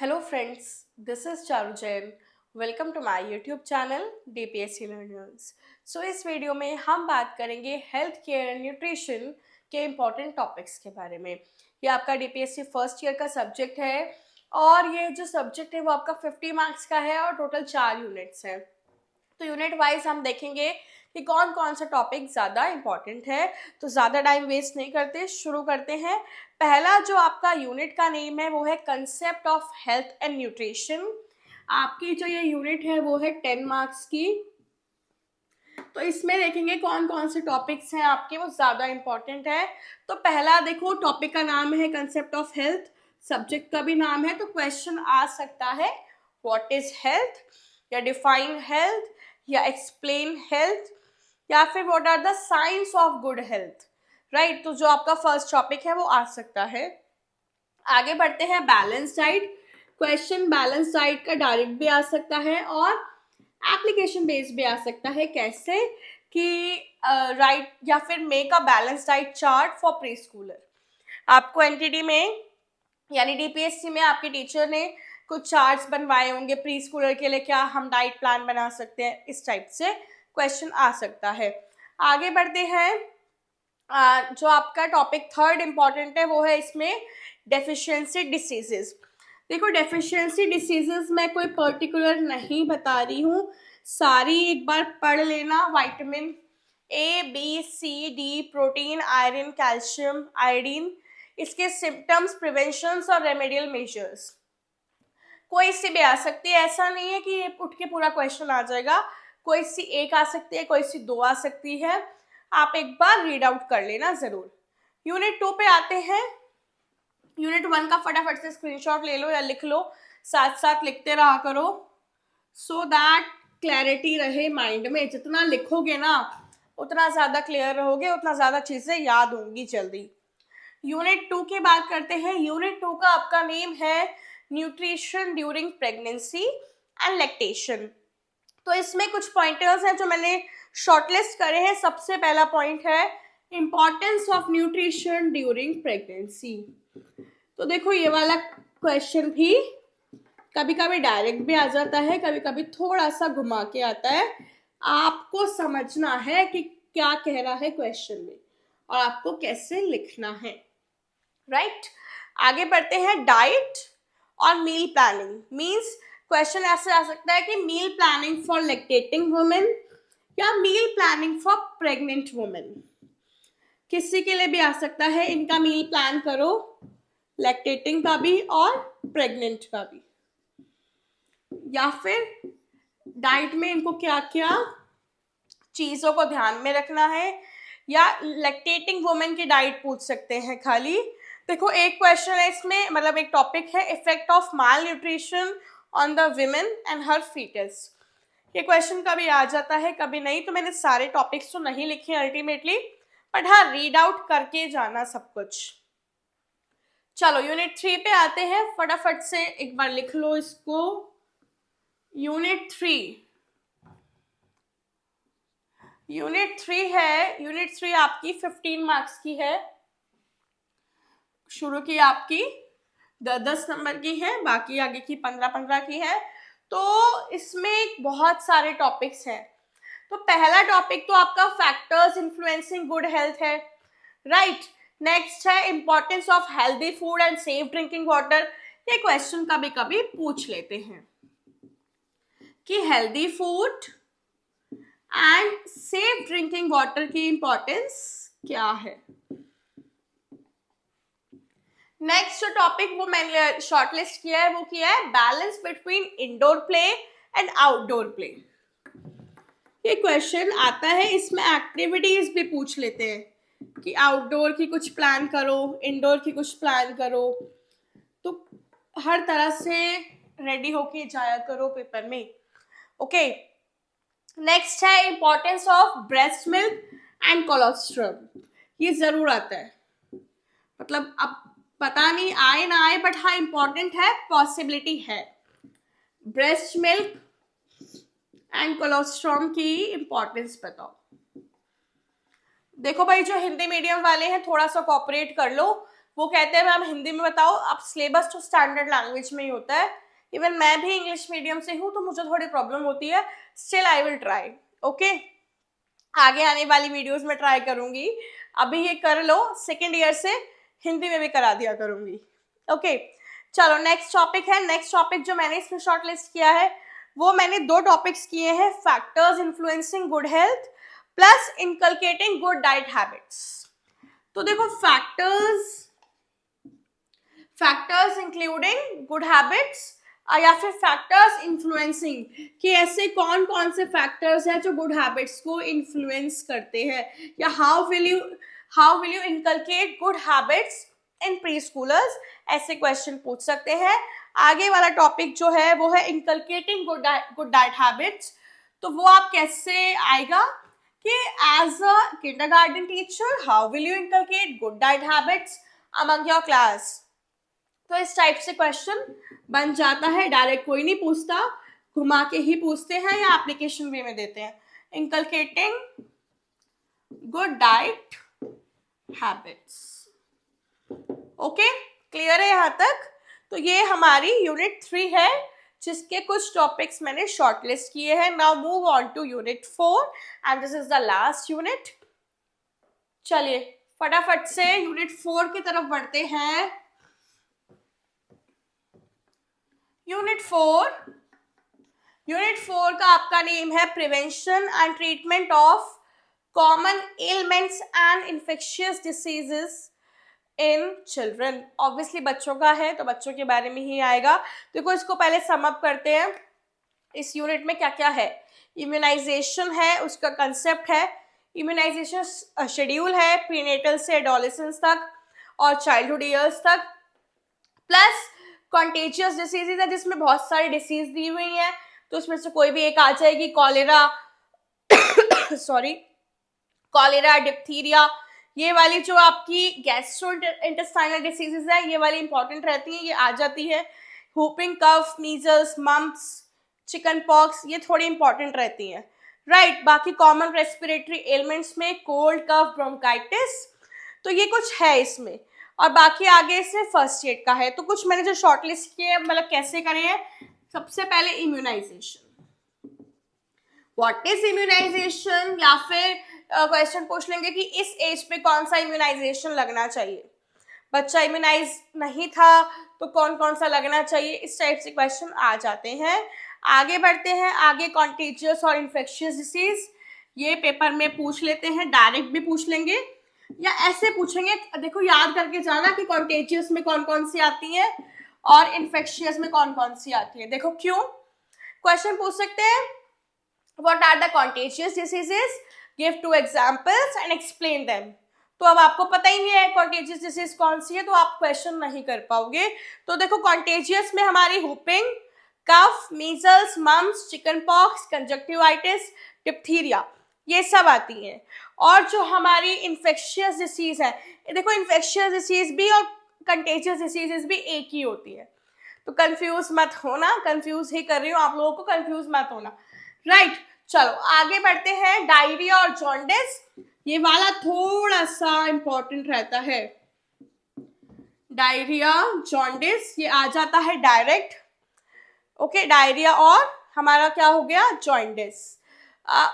Hello friends, this is Charu Jain. Welcome to my YouTube channel DPSC learners. So इस वीडियो में हम बात करेंगे हेल्थ केयर एंड न्यूट्रिशन के इम्पॉर्टेंट टॉपिक्स के बारे में। ये आपका डीपीएससी फर्स्ट ईयर का सब्जेक्ट है और ये जो सब्जेक्ट है वो आपका 50 मार्क्स का है और टोटल 4 यूनिट्स हैं। तो यूनिट वाइज हम देखेंगे कि कौन कौन सा टॉपिक ज़्यादा इम्पॉर्टेंट है। तो ज़्यादा टाइम वेस्ट नहीं करते, शुरू करते हैं। पहला जो आपका यूनिट का नेम है वो है concept of health and nutrition. आपकी जो ये यूनिट है वो है 10 मार्क्स की। तो इसमें देखेंगे कौन कौन से टॉपिक्स हैं आपके वो ज़्यादा इम्पॉर्टेंट है। तो पहला देखो, टॉपिक का नाम है कंसेप्ट ऑफ हेल्थ, सब्जेक्ट का भी नाम है। तो क्वेश्चन आ सकता है व्हाट इज हेल्थ, या डिफाइन हेल्थ, या एक्सप्लेन हेल्थ, या फिर what are the science of good health. Right, तो जो आपका फर्स्ट टॉपिक है वो आ सकता है। आगे बढ़ते हैं, balance diet. Question balance diet का डायरेक्ट भी आ सकता है और एप्लीकेशन बेस्ड भी आ सकता है। कैसे कि राइट या फिर make a balance diet chart for pre Schuler. आपको एनटीडी में यानी डीपीएससी में आपके टीचर ने कुछ चार्ट्स बनवाए होंगे प्री स्कूलर के लिए, क्या हम डाइट प्लान बना सकते हैं, इस टाइप से क्वेश्चन आ सकता है। आगे बढ़ते हैं, जो आपका टॉपिक थर्ड इम्पॉर्टेंट है वो है इसमें डेफिशिएंसी डिसीजेस। देखो, डेफिशिएंसी डिसीजेस मैं कोई पर्टिकुलर नहीं बता रही हूँ, सारी एक बार पढ़ लेना। Vitamin A, B, C, D, protein, iron, calcium, iodine, इसके सिम्टम्स, प्रिवेंशंस और रेमेडियल मेजर्स। कोई सी भी आ सकती है, ऐसा नहीं है कि उठ के पूरा क्वेश्चन आ जाएगा। कोई सी एक आ सकती है, कोई सी दो आ सकती है। आप एक बार रीड आउट कर लेना जरूर। यूनिट 2 पे आते हैं। यूनिट 1 का फटाफट से स्क्रीनशॉट ले लो या लिख लो, साथ साथ लिखते रहा करो सो दैट क्लैरिटी रहे माइंड में। जितना लिखोगे ना उतना ज्यादा क्लियर रहोगे, उतना ज्यादा चीजें याद होंगी जल्दी। यूनिट 2 की बात करते हैं। यूनिट 2 का आपका नेम है nutrition during pregnancy and lactation. तो इसमें कुछ पॉइंटर्स हैं जो मैंने शॉर्टलिस्ट करे हैं। सबसे पहला पॉइंट है importance of nutrition during pregnancy. तो देखो, ये वाला क्वेश्चन भी कभी कभी डायरेक्ट भी आ जाता है, कभी कभी थोड़ा सा घुमा के आता है। आपको समझना है कि क्या कह रहा है क्वेश्चन में और आपको कैसे लिखना है। राइट, आगे बढ़ते हैं। डाइट और मील प्लानिंग मींस क्वेश्चन ऐसे आ सकता है कि meal planning for lactating women या meal planning for pregnant women, किसी के लिए भी आ सकता है। इनका मील प्लान करो, लैक्टेटिंग का भी और प्रेग्नेंट का भी। या फिर डाइट में इनको क्या क्या चीजों को ध्यान में रखना है, या लैक्टेटिंग वुमेन की डाइट पूछ सकते हैं खाली। देखो, एक क्वेश्चन है इसमें, मतलब एक टॉपिक है effect of malnutrition on the women and her foetus. ये क्वेश्चन कभी आ जाता है कभी नहीं, तो मैंने सारे टॉपिक्स तो नहीं लिखे अल्टीमेटली, बट हाँ रीड आउट करके जाना सब कुछ। चलो यूनिट 3 पे आते हैं, फटाफट से एक बार लिख लो इसको। यूनिट 3 है। यूनिट 3 आपकी 15 मार्क्स की है। शुरू की आपकी 10 नंबर की है, बाकी आगे की 15 की है। तो इसमें बहुत सारे टॉपिक्स हैं। तो पहला टॉपिक तो आपका फैक्टर्स इन्फ्लुएंसिंग गुड हेल्थ है। राइट, नेक्स्ट है importance of healthy food and safe drinking water. ये क्वेश्चन कभी कभी पूछ लेते हैं कि healthy food and safe drinking water की इंपॉर्टेंस क्या है। नेक्स्ट जो टॉपिक वो मैंने शॉर्टलिस्ट किया है वो किया है balance between indoor play and outdoor play. ये क्वेश्चन आता है, इसमें एक्टिविटीज भी पूछ लेते हैं कि आउटडोर की कुछ प्लान करो, इंडोर की कुछ प्लान करो। तो हर तरह से रेडी होके जाया करो पेपर में। ओके, नेक्स्ट है importance of breast milk and cholesterol. ये जरूर आता है, मतलब अब पता नहीं आए ना आए, बट हाँ इंपॉर्टेंट है, पॉसिबिलिटी है। ब्रेस्ट मिल्क एंड कोलेस्ट्रॉल की इंपॉर्टेंस बताओ। देखो भाई, जो हिंदी मीडियम वाले हैं थोड़ा सा कोऑपरेट कर लो, वो कहते हैं मैम हिंदी में बताओ, अब सिलेबस तो स्टैंडर्ड लैंग्वेज में ही होता है। इवन मैं भी इंग्लिश मीडियम से हूँ तो मुझे थोड़ी प्रॉब्लम होती है, still I will try. Okay, आगे आने वाली वीडियोस में ट्राई करूंगी, अभी ये कर लो, सेकेंड ईयर से हिंदी में भी करा दिया करूंगी। ओके, चलो नेक्स्ट टॉपिक है। नेक्स्ट टॉपिक जो मैंने इसमें शॉर्ट लिस्ट किया है वो मैंने 2 टॉपिक्स किए हैं, factors influencing good health plus inculcating good diet habits. तो देखो फैक्टर्स इंक्लूडिंग गुड हैबिट्स या फिर फैक्टर्स इन्फ्लुएंसिंग, कि ऐसे कौन कौन से फैक्टर्स हैं जो गुड हैबिट्स को इन्फ्लुएंस करते हैं, या how will you inculcate good habits in pre schoolers, ऐसे क्वेश्चन पूछ सकते हैं। आगे वाला टॉपिक जो है वो है इनकलकेटिंग गुड डाइट हैबिट्स। तो वो आप कैसे आएगा कि as a kindergarten teacher how will you inculcate good diet habits among your class. तो इस टाइप से क्वेश्चन बन जाता है, डायरेक्ट कोई नहीं पूछता, घुमा के ही पूछते हैं या एप्लीकेशन वे में देते हैं। Inculcating good diet habits. Okay, clear है यहाँ तक? तो ये हमारी यूनिट 3 है जिसके कुछ टॉपिक्स मैंने शॉर्टलिस्ट किए हैं। Now move on to unit 4 and this is the last unit. चलिए फटाफट से यूनिट 4 की तरफ बढ़ते हैं। यूनिट 4 का आपका नेम है prevention and treatment of common elements and infectious diseases in children. Obviously बच्चों का है तो बच्चों के बारे में ही आएगा। देखो इसको पहले सम अप करते हैं। इस यूनिट में क्या क्या है? इम्यूनाइजेशन है, उसका कंसेप्ट है, इम्यूनाइजेशन शेड्यूल है प्रीनेटल से एडोलेसेंस तक और चाइल्डहुड ईयर्स तक, प्लस कॉन्टेजियस डिसीजेज है जिसमें बहुत सारी डिसीज दी हुई हैं, तो उसमें से कोई भी एक आ जाएगी, कॉलेरा कॉलेरा, डिप्थीरिया, ये वाली जो आपकी गैस्ट्रोइंटेस्टाइनल डिसीजेज है ये वाली इंपॉर्टेंट रहती हैं, ये आ जाती है। whooping कफ, मीजल्स, मम्प्स, चिकन पॉक्स, ये थोड़ी इंपॉर्टेंट रहती हैं, राइट। बाकी कॉमन रेस्पिरेटरी एलिमेंट्स में कोल्ड, कफ, ब्रोंकाइटिस, तो ये कुछ है इसमें। और बाकी आगे इसमें फर्स्ट एड का है। तो कुछ मैंने जो शॉर्टलिस्ट किए मतलब कैसे करे हैं। सबसे पहले इम्यूनाइजेशन, व्हाट इज इम्यूनाइजेशन, या फिर क्वेश्चन पूछ लेंगे कि इस एज पे कौन सा इम्यूनाइजेशन लगना चाहिए, बच्चा इम्यूनाइज नहीं था तो कौन कौन सा लगना चाहिए, इस टाइप से क्वेश्चन आ जाते हैं। आगे बढ़ते हैं, आगे कॉन्टेजियस और इन्फेक्शियस डिसीज, ये पेपर में पूछ लेते हैं, डायरेक्ट भी पूछ लेंगे या ऐसे पूछेंगे। देखो याद करके जाना कि कॉन्टेजियस में कौन कौन सी आती है और इन्फेक्शियस में कौन कौन सी आती है। देखो क्यों क्वेश्चन पूछ सकते हैं, what are the contagious diseases, give 2 examples and explain them. तो अब आपको पता ही नहीं है कॉन्टेजियस डिसीज कौन सी है तो आप क्वेश्चन नहीं कर पाओगे। तो देखो कॉन्टेजियस में हमारी whooping cough, measles, mumps, chicken pox, conjunctivitis, diphtheria, ये सब आती हैं। और जो हमारी इन्फेक्शियस डिसीज है, देखो इन्फेक्शियस डिसीज भी और कंटेजियस डिसीजेस भी एक ही होती है, तो कंफ्यूज मत होना, कंफ्यूज ही कर रही हूँ आप लोगों को, कंफ्यूज मत होना, राइट। चलो आगे बढ़ते हैं। डायरिया और जॉन्डिस, ये वाला थोड़ा सा इंपॉर्टेंट रहता है। डायरिया, जॉन्डिस, ये आ जाता है डायरेक्ट। ओके, डायरिया और हमारा क्या हो गया, जॉन्डिस।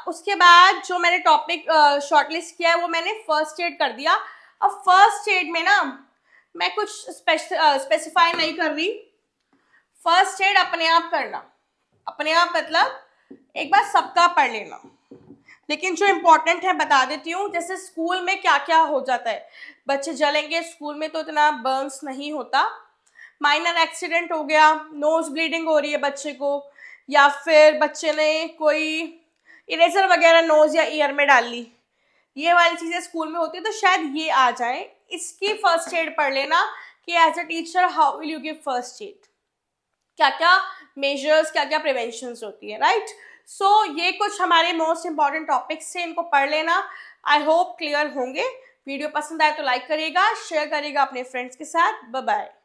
उसके बाद जो मैंने टॉपिक शॉर्टलिस्ट किया है वो मैंने फर्स्ट एड कर दिया। अब फर्स्ट एड में ना मैं कुछ स्पेसिफाई नहीं कर रही, फर्स्ट एड अपने आप करना, अपने आप मतलब एक बार सबका पढ़ लेना, लेकिन जो इम्पोर्टेंट है बता देती हूँ। जैसे स्कूल में क्या क्या हो जाता है, बच्चे जलेंगे, स्कूल में तो इतना बर्न्स नहीं होता, माइनर एक्सीडेंट हो गया, नोज ब्लीडिंग हो रही है बच्चे को, या फिर बच्चे ने कोई इरेजर वगैरह नोज या ईयर में डाल ली, ये वाली चीज़ें स्कूल में होती है, तो शायद ये आ जाए। इसकी फर्स्ट एड पढ़ लेना कि as a teacher how will you give first aid, क्या क्या मेजर्स, क्या क्या प्रिवेंशंस होती है, राइट। सो ये कुछ हमारे मोस्ट इंपॉर्टेंट टॉपिक्स से, इनको पढ़ लेना। आई होप क्लियर होंगे। वीडियो पसंद आए तो लाइक करिएगा, शेयर करिएगा अपने फ्रेंड्स के साथ। Bye bye.